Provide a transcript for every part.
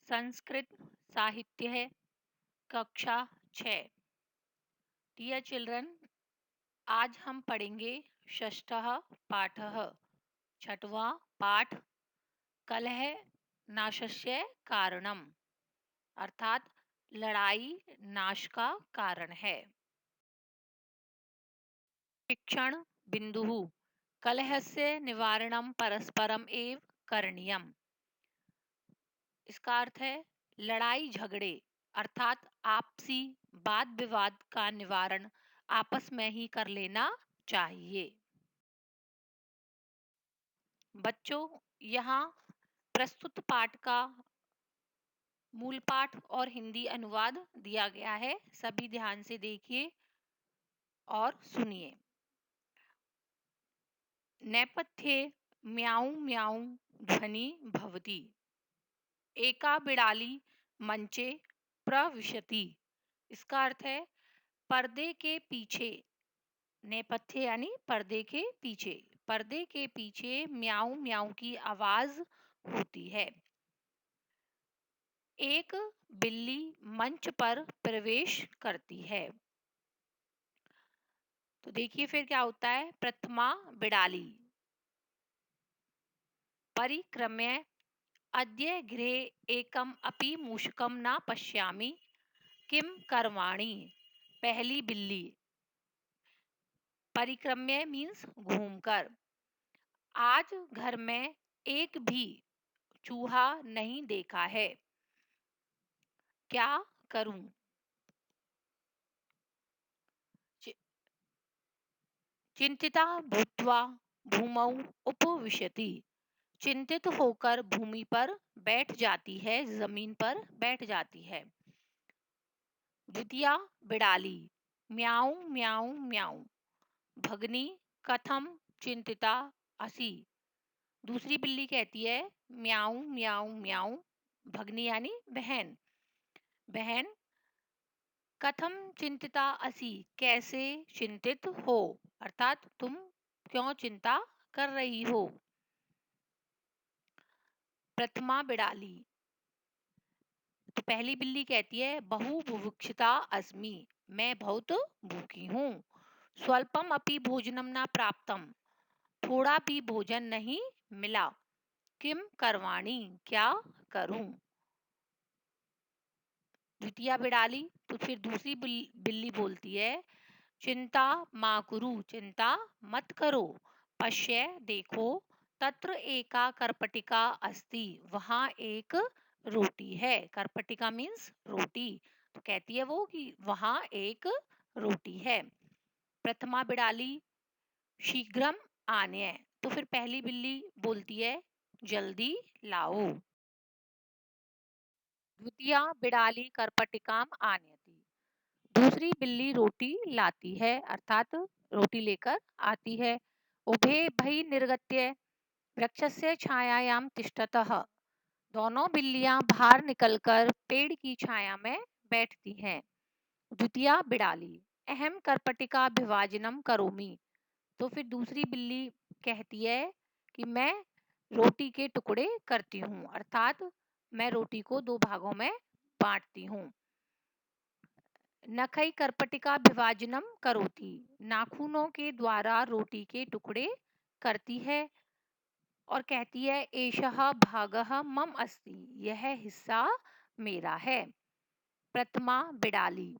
संस्कृत साहित्य कक्षा 6। Dear children, आज हम पढ़ेंगे षष्ठः पाठः, छठवां पाठ, कलह नाशस्य कारणम, अर्थात लड़ाई नाश का कारण है। शिक्षण बिंदुः कलहस्य निवारणम परस्परम एव करणीयम। इसका अर्थ है लड़ाई झगड़े अर्थात आपसी वाद विवाद का निवारण आपस में ही कर लेना चाहिए। बच्चों, यहाँ प्रस्तुत पाठ का मूल पाठ और हिंदी अनुवाद दिया गया है। सभी ध्यान से देखिए और सुनिए। नेपथ्ये म्याऊं म्याऊं ध्वनि भवति, एका बिड़ाली मंचे प्रविशति। इसका अर्थ है पर्दे के पीछे, नेपथ्य यानी पर्दे के पीछे म्याऊं म्याऊं की आवाज होती है। एक बिल्ली मंच पर प्रवेश करती है। तो देखिए फिर क्या होता है। प्रथमा बिड़ाली परिक्रम्य अद्य गृहे एकम अपि मूषकम न पश्यामि किम करवाणी। पहली बिल्ली, परिक्रम्य मीन्स घूमकर, आज घर में एक भी चूहा नहीं देखा है, क्या करूं। चिंतिता भूत्वा भूमौ उपविशति, चिंतित होकर भूमि पर बैठ जाती है, जमीन पर बैठ जाती है। द्वितीया बिड़ाली म्याऊं म्याऊं म्याऊं भगनी कथम चिंतिता असि। दूसरी बिल्ली कहती है म्याऊं म्याऊं म्याऊं, भगनी यानी बहन, बहन कथम चिंतिता असि, कैसे चिंतित हो, अर्थात तुम क्यों चिंता कर रही हो। प्रथमा बिड़ाली, तो पहली बिल्ली कहती है बहु बुभुक्षिता अस्मि, मैं बहुत भूखी हूँ। स्वल्पम अपि भोजनम न प्राप्तम, थोड़ा भी भोजन नहीं मिला। किम करवाणी, क्या करूं। द्वितीय बिड़ाली, तो फिर दूसरी बिल्ली बोलती है चिंता मा कुरु, चिंता मत करो। पश्य देखो, तत्र एका करपटिका अस्ति, वहां एक रोटी है। करपटिका मीन्स रोटी, तो कहती है वो कि वहां एक रोटी है। प्रथमा बिड़ाली शीघ्रम आनय, तो फिर पहली बिल्ली बोलती है जल्दी लाओ। द्वितीया बिड़ाली करपटिकाम आनयति, दूसरी बिल्ली रोटी लाती है, अर्थात रोटी लेकर आती है। उभे भई निर्गत्य वृक्षस्य छायायाम तिष्ठतः, दोनों बिल्लियां बाहर निकलकर पेड़ की छाया में बैठती हैं। द्वितीया बिड़ाली अहम करपटिका विभाजनम करोमि, तो फिर दूसरी बिल्ली कहती है कि मैं रोटी के टुकड़े करती हूँ, अर्थात मैं रोटी को दो भागों में बांटती हूँ। नखई करपटिका विभाजनम करोति, नाखूनों के द्वारा रोटी के टुकड़े करती है और कहती है एषः भागः मम अस्ति, यह हिस्सा मेरा है। प्रथमा बिड़ाली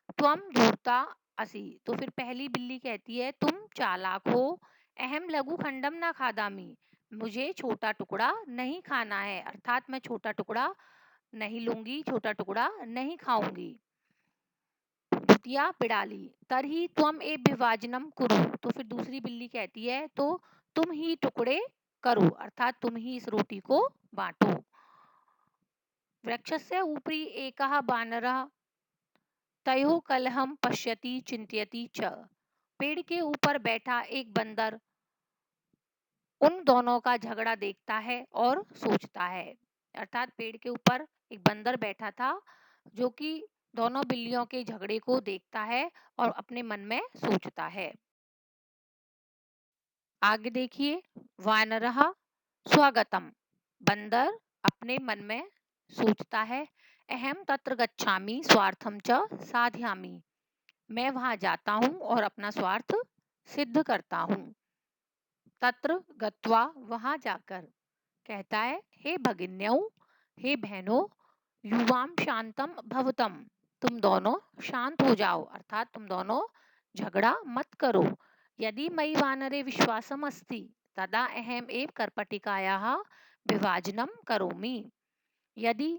त्वम धूर्ता असि, तो फिर पहली बिल्ली कहती है तुम चालाक हो। अहम लघु खंडम न खादामी, मुझे छोटा टुकड़ा नहीं खाना है, अर्थात मैं छोटा टुकड़ा नहीं लूंगी, छोटा टुकड़ा नहीं खाऊंगी। द्वितीया बिड़ाली तरही त्वम ए विभाजनम कुरु, तो फिर दूसरी बिल्ली कहती है तो तुम ही टुकड़े करो, अर्थात तुम ही इस रोटी को बांटो। वृक्षस्य ऊपरी एकः बानरः तयोः कलहम पश्यति चिंत्यति च, पेड़ के ऊपर बैठा एक बंदर उन दोनों का झगड़ा देखता है और सोचता है, अर्थात पेड़ के ऊपर एक बंदर बैठा था जो कि दोनों बिल्लियों के झगड़े को देखता है और अपने मन में सोचता है। आगे देखिए, वानरः स्वागतम, बंदर अपने मन में सोचता है, अहम तत्र गच्छामि स्वार्थम च साधयामि, मैं वहां जाता हूँ और अपना स्वार्थ सिद्ध करता हूँ। तत्र गत्वा, वहां जाकर, कहता है, हे भगिन्यौ, हे बहनों, युवाम शांतम भवतम, तुम दोनों शांत हो जाओ, अर्थात तुम दोनों झगड़ा मत करो। यदि मयि वानरे विश्वासम अस्ति तदा अहम एव कर्पटिकायाः विभाजनम करोमि। यदि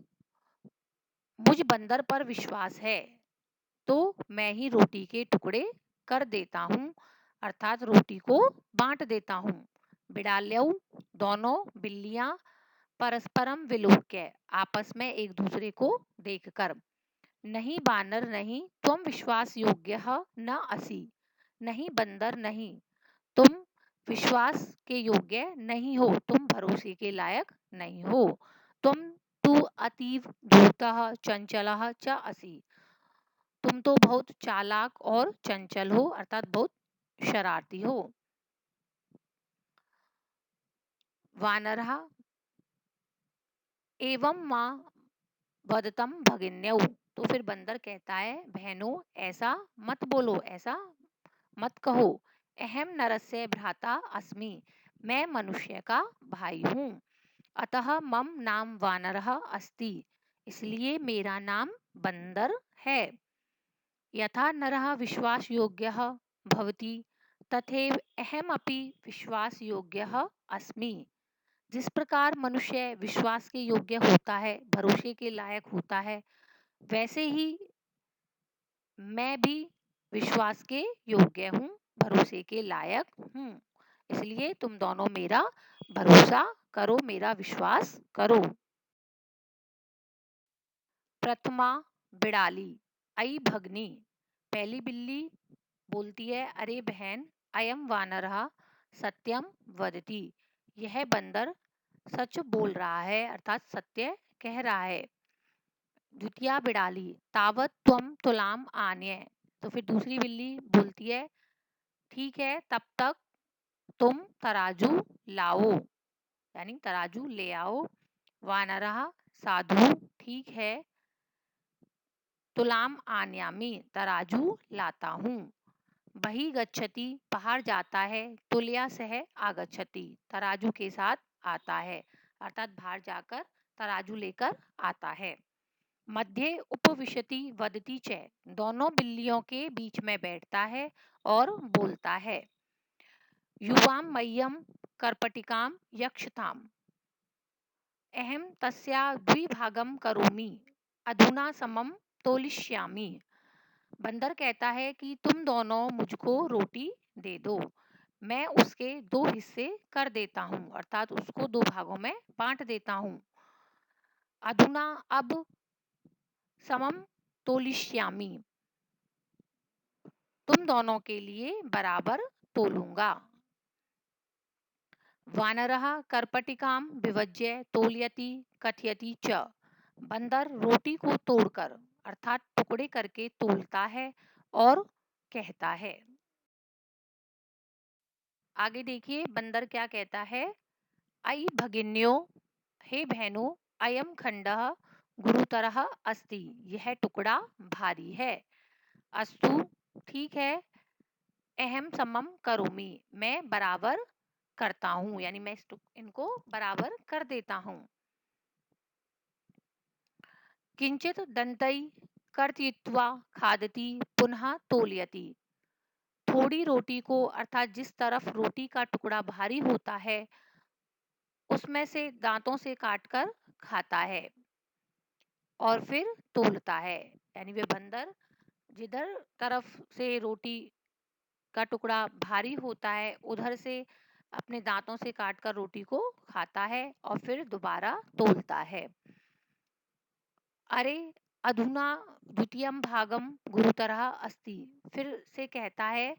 मुझ बंदर पर विश्वास है तो मैं ही रोटी के टुकड़े कर देता हूँ, अर्थात रोटी को बांट देता हूँ। बिडाल्यौ, दोनों बिल्लियां, परस्परम विलोक्य, आपस में एक दूसरे को देखकर, नहीं बानर नहीं, तुम विश्वास योग्य न असि, नहीं बंदर नहीं, तुम विश्वास के योग्य नहीं हो, तुम भरोसे के लायक नहीं हो। तुम तु अतीव धूर्तः चंचलः च असि, तुम तो बहुत चालाक और चंचल हो, अर्थात बहुत शरारती हो। वानरः, एवं माँ वदतम भगिन्यौ, तो फिर बंदर कहता है, बहनों ऐसा मत बोलो, ऐसा मत कहो। अहम नरस्य भ्राता अस्मि, मैं मनुष्य का भाई हूँ। अतः मम नाम वानरः अस्ति, इसलिए मेरा नाम बंदर है। यथा नरः विश्वास योग्यः भवति तथैव अहमपि विश्वास योग्यः अस्मि। जिस प्रकार मनुष्य विश्वास के योग्य होता है, भरोसे के लायक होता है, वैसे ही मैं भी विश्वास के योग्य हूँ, भरोसे के लायक हूँ। इसलिए तुम दोनों मेरा भरोसा करो, मेरा विश्वास करो। प्रथमा बिड़ाली, अई भगनी, पहली बिल्ली बोलती है, अरे बहन, अयम वानरः सत्यम वदति, यह बंदर सच बोल रहा है, अर्थात सत्य कह रहा है। द्वितीया बिड़ाली, तावत त्वम तुलाम आन्य, तो फिर दूसरी बिल्ली बोलती है, ठीक है, तब तक तुम तराजू लाओ, यानी तराजू ले आओ। वानरः, साधु, ठीक है, तुलाम आन्यामी, तराजू लाता हूँ। बही गच्छति, बाहर जाता है, तुलया सह आगच्छति, तराजू के साथ आता है, अर्थात बाहर जाकर तराजू लेकर आता है। मध्य उपविशति वदति च, दोनों बिल्लियों के बीच में बैठता है और बोलता है, युवाम मह्यम कर्पटिकाम यक्षताम, अहम तस्या द्विभागम करोमि, अधुना समम तोलिष्यामि। बंदर कहता है कि तुम दोनों मुझको रोटी दे दो, मैं उसके दो हिस्से कर देता हूँ, अर्थात उसको दो भागों में बांट देता हूँ। अधुना, अब, समम तोलिष्यामि, तुम दोनों के लिए बराबर तोलूंगा। वानरः कर्पटिकां विभज्य तोलयति कथयति च, बंदर रोटी को तोड़कर, अर्थात टुकड़े करके तोलता है और कहता है। आगे देखिए बंदर क्या कहता है, अयि भगिन्यो, हे बहनों, अयम खंडः गुरुतरः अस्ति, यह टुकड़ा भारी है। अस्तु, ठीक है, अहम समम करोमि, मैं बराबर करता हूँ, यानी मैं इनको बराबर कर देता हूँ। किंचित दंतई कर्तयित्वा खादति पुनः तोलयति, थोड़ी रोटी को, अर्थात जिस तरफ रोटी का टुकड़ा भारी होता है उसमें से दांतों से काटकर खाता है और फिर तोलता है। यानी वे बंदर जिधर तरफ से रोटी का टुकड़ा भारी होता है उधर से अपने दांतों से काटकर रोटी को खाता है और फिर दोबारा तोलता है। अरे अधुना द्वितीयम भागम गुरुतरः अस्ति, फिर से कहता है,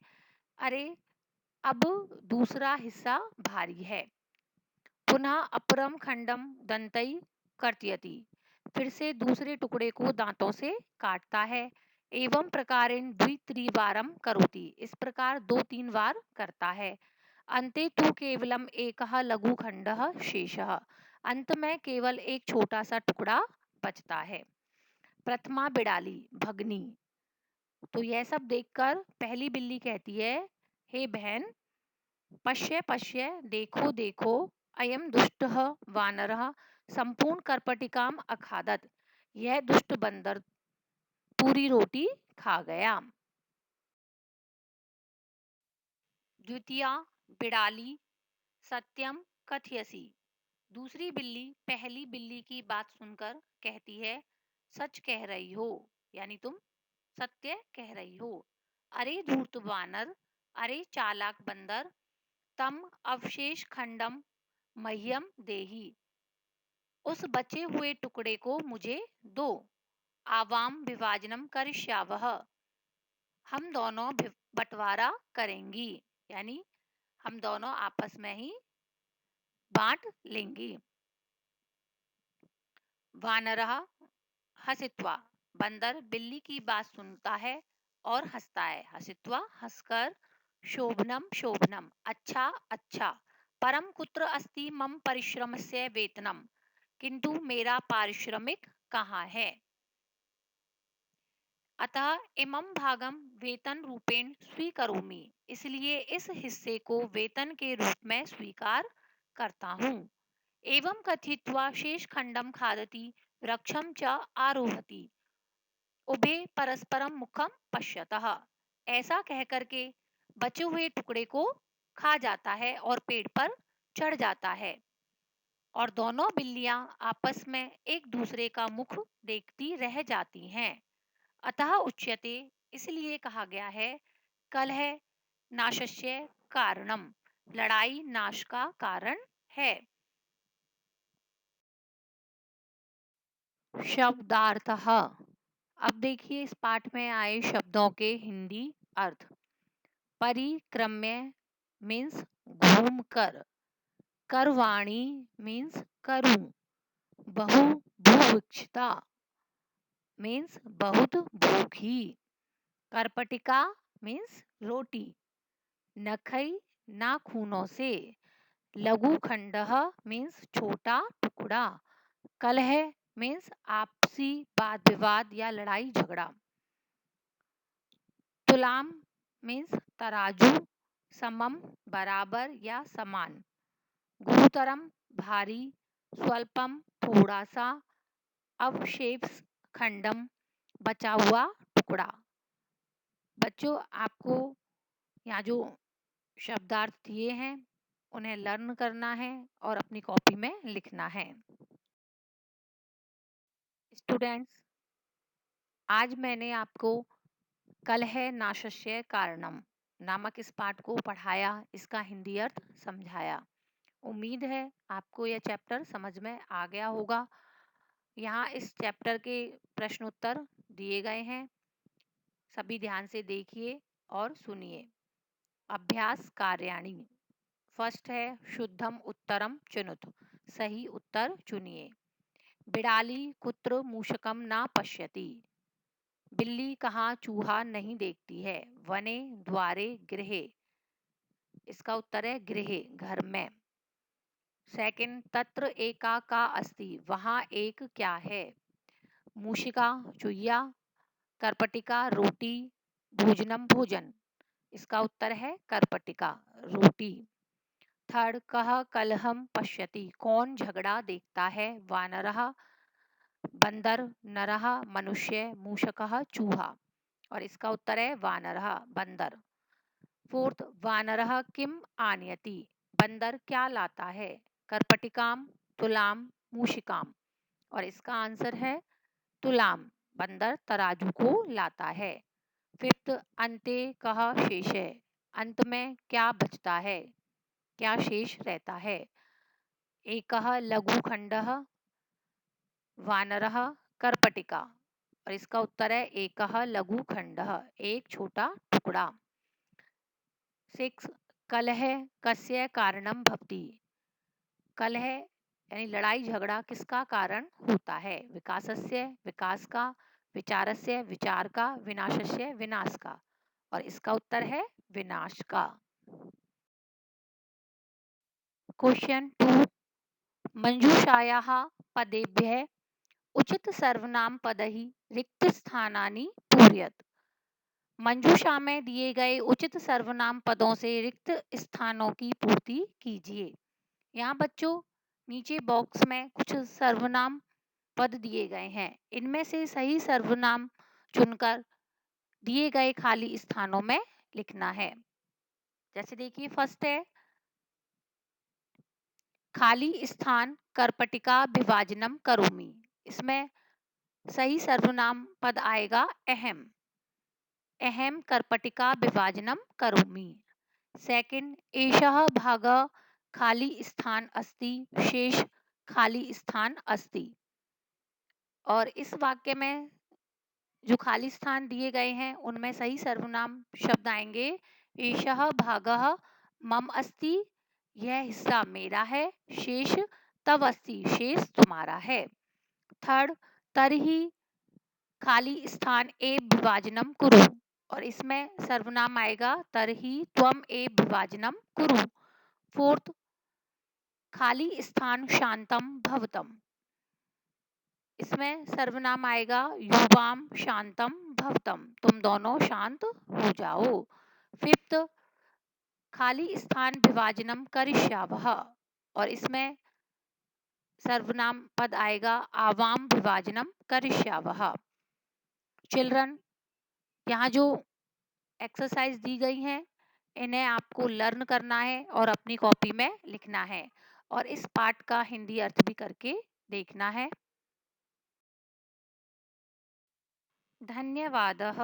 अरे अब दूसरा हिस्सा भारी है। पुनः अपरम खंडम दंतई कर्तयति, फिर से दूसरे टुकड़े को दांतों से काटता है। एवं प्रकारेण द्वित्रिवारम करोति, इस प्रकार दो तीन बार करता है। अन्ते तु केवलम एकः लघु खंडः शेषः, अंत में केवल एक छोटा सा टुकड़ा बचता है। प्रथमा बिड़ाली भगनी। तो यह सब देखकर पहली बिल्ली कहती है, हे बहन, पश्य पश्य, देखो देखो, अयम दुष्टः वानरः संपूर्ण कर्पटिकाम अखादत। यह दुष्ट बंदर पूरी रोटी खा गया। द्वितीया बिड़ाली सत्यम कथयसी। दूसरी बिल्ली पहली बिल्ली की बात सुनकर कहती है, सच कह रही हो, यानी तुम सत्य कह रही हो। अरे धूर्त वानर, अरे चालाक बंदर, तम अवशेष खंडम मह्यम देही। उस बचे हुए टुकड़े को मुझे दो। आवाम विभाजनम करिष्यावः। हम दोनों बंटवारा करेंगी, यानी हम दोनों आपस में ही बांट लेंगी। वानरः हसित्वा। बंदर बिल्ली की बात सुनता है और हंसता है। हसित्वा हंसकर, शोभनम शोभनम, अच्छा अच्छा, परम कुत्र अस्ति मम परिश्रमस्य वेतनम। किंतु मेरा पारिश्रमिक कहाँ है। अतः इमं भागम वेतन रूपेण स्वीकरोमि। इसलिए इस हिस्से को वेतन के रूप में स्वीकार करता हूँ। एवं कथित्वा शेष खंडम खादति वृक्षम च आरोहति। उभे परस्परम मुखम पश्यतः। ऐसा कह करके बचे हुए टुकड़े को खा जाता है और पेड़ पर चढ़ जाता है। और दोनों बिल्लियां आपस में एक दूसरे का मुख देखती रह जाती हैं। अतः उच्यते, इसलिए कहा गया है, कलह नाशस्य कारणम। लड़ाई नाश का कारण है। शब्दार्थः। अब देखिए इस पाठ में आए शब्दों के हिंदी अर्थ। परिक्रम्य मीन्स घूम कर। करवाणी मीन्स करूं। बहु भुभुक्षिता मीन्स बहुत भूखी। करपटिका मीन्स रोटी। नखई नाखूनों से। लघु खंडः मीन्स छोटा टुकड़ा। कलह मीन्स आपसी वाद विवाद या लड़ाई झगड़ा। तुलाम मीन्स तराजू, समम बराबर या समान। गुरुतरम भारी, स्वल्पम थोड़ा सा, अवशेष खंडम बचा हुआ टुकड़ा। बच्चों, आपको यहाँ जो शब्दार्थ दिए हैं उन्हें लर्न करना है और अपनी कॉपी में लिखना है। स्टूडेंट्स, आज मैंने आपको कलह नाशस्य कारणम नामक इस पाठ को पढ़ाया, इसका हिंदी अर्थ समझाया। उम्मीद है आपको यह चैप्टर समझ में आ गया होगा। यहाँ इस चैप्टर के प्रश्न उत्तर दिए गए हैं, सभी ध्यान से देखिए और सुनिए। अभ्यास कार्याणी। फर्स्ट है शुद्धम उत्तरम चुनुत। सही उत्तर चुनिए। बिड़ाली कुत्र मूषकम ना पश्यति। बिल्ली कहाँ चूहा नहीं देखती है। वने द्वारे गृहे। इसका उत्तर है गृहे, घर में। सेकंड, तत्र एका का अस्ति। वहाँ एक क्या है। मूषिका चुहिया, करपटिका रोटी, भोजनम भोजन। इसका उत्तर है करपटिका, रोटी। थर्ड, कह कलहम पश्यति। कौन झगड़ा देखता है। वानरः बंदर, नरः मनुष्य, मूषकः चूहा। और इसका उत्तर है वानरः बंदर। फोर्थ, वानरः किम आनयति। बंदर क्या लाता है। करपटिकाम, तुलाम, मूषिकाम। और इसका आंसर है तुलाम, बंदर तराजू को लाता है। फिफ्थ, अंते कह शेष है। अंत में क्या बचता है, क्या शेष रहता है। एकः लघु खंडः, वानरः करपटिका। और इसका उत्तर है एकः लघु खंडः, एक छोटा टुकड़ा। सिक्स, कलह कस्य कारणम भवति। कलह यानी लड़ाई झगड़ा किसका कारण होता है। विकासस्य, विकास का। विचारस्य, विचार का। विनाशस्य, विनाश का। और इसका उत्तर है विनाश का। क्वेश्चन 2 मंजूषायाः पदेभ्यः उचित सर्वनाम पदैः रिक्तस्थानानि पूरयत्। मंजूषा में दिए गए उचित सर्वनाम पदों से रिक्त स्थानों की पूर्ति कीजिए। यहाँ बच्चों नीचे बॉक्स में कुछ सर्वनाम पद दिए गए हैं, इनमें से सही सर्वनाम चुनकर दिए गए खाली स्थानों में लिखना है। जैसे देखिए फर्स्ट है खाली स्थान करपटिका विभाजनम करोमि। इसमें सही सर्वनाम पद आएगा अहम। अहम करपटिका विभाजनम करोमि। सेकंड एषः भागः खाली स्थान अस्ति शेष खाली स्थान अस्ति। और इस वाक्य में जो खाली स्थान दिए गए हैं उनमें सही सर्वनाम शब्द आएंगे एषः भागः मम अस्ति, यह हिस्सा मेरा है, शेष तव अस्ति, शेष तुम्हारा है। थर्ड तर्हि खाली स्थान एव विभाजनम कुरु। और इसमें सर्वनाम आएगा तर्हि त्वम एव विभाजनम कुरु। फोर्थ खाली स्थान शांतम भवतम। इसमें सर्वनाम आएगा युवाम शांतम भवतम, तुम दोनों शांत हो जाओ। फिफ्थ खाली स्थान विभाजनम करिष्यावः। और इसमें सर्वनाम पद आएगा आवाम विभाजनम करिष्यावः। चिल्ड्रन यहाँ जो एक्सरसाइज दी गई हैं इन्हें आपको लर्न करना है और अपनी कॉपी में लिखना है और इस पाठ का हिंदी अर्थ भी करके देखना है। धन्यवादः।